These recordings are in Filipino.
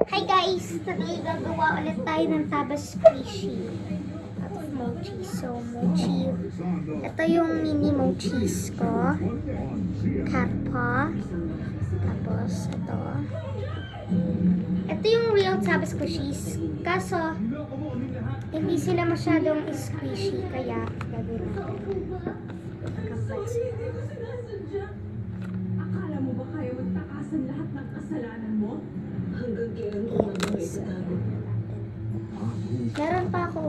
Hi guys! Today gagawa ulit tayo ng tabas squishy at mochi. So, mochi. Ito yung mini mochis ko. Kappa. Tapos, ito. Ito yung real tabas squishies. Kaso, hindi sila masyadong squishy. Kaya, gagawin natin. Kapal sila. Akala mo ba kaya magtakasan lahat ng kasalanan mo? Hanggang kailan ko magmamaitago? Meron pa ako.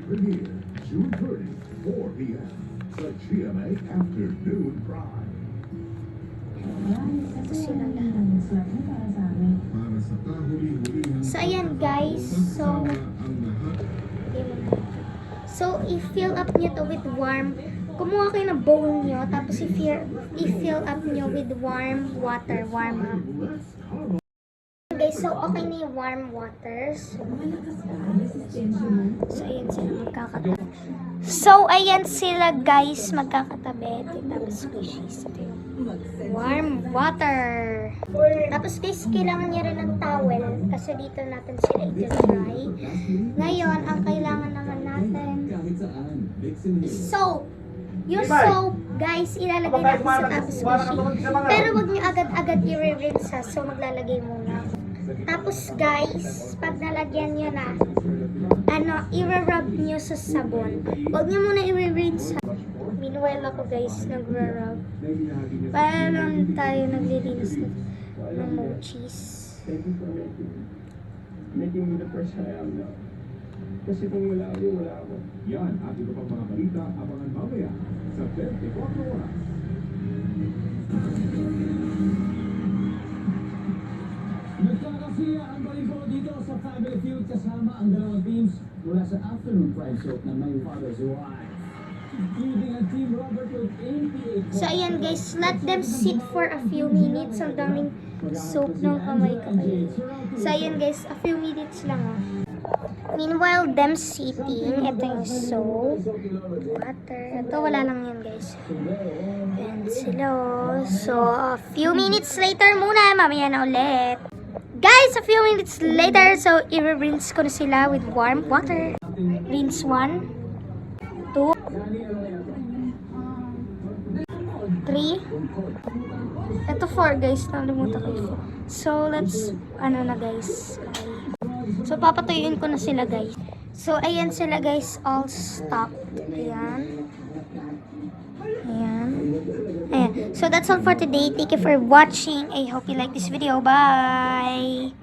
Premiere June 30, 4 p.m. sa GMA Afternoon Prime. Ito sila lahat. Para sa kahuli-hulihang So, ayan guys. So, i-fill up nyo to with warm. Kumuha kayo ng bowl nyo, tapos i-fill up nyo with warm water, warm up. Guys, so okay na yung warm water. So, ayan sila magkakatabi. So, ayan sila guys, magkakatabi. Tapos squishies. Ito yung warm water. Tapos guys, kailangan nyo rin ng towel kasi dito natin sila i-dry. Ngayon, ang kailangan naman natin soap. Yung soap, guys, ilalagay natin sa tabas squishy. Pero wag nyo agad-agad i-rinse ha. So, maglalagay muna. Tapos, guys, pag nalagyan nyo na, i-rub nyo sa sabon. Wag nyo muna i-rinse ha. Meanwhile ako, guys, nag-rub. Para lang tayo naglilinis ng mochis. Making me the person I am now. Kasi kung wala ako. Yan at iba pang mga balita abangan mamaya sa 24 oras. Nagkakasiya ang balibo dito sa Family Feud kasama ang dalawang teams mula sa afternoon pride soap na My Father's Wife. Leading ang team Robert with 88 So, ayan guys, let them sit for a few minutes. Ang daming soap ng kamay ko. So, ayan guys, a few minutes lang oh. Meanwhile, them sitting, ito yung soap, water, ito wala lang yan guys. And sila oh. So, a few minutes later muna, mamaya na ulit. Guys, a few minutes later, so i-rinse ko na sila with warm water. Rinse 1, 2, 3. Ito 4 guys, nalimutan ko. So, let's, na guys. Okay. So, papatuyuin ko na sila guys. So, ayan sila guys, all stopped. Ayan. Ayan. Ayan. So, that's all for today. Thank you for watching. I hope you like this video. Bye!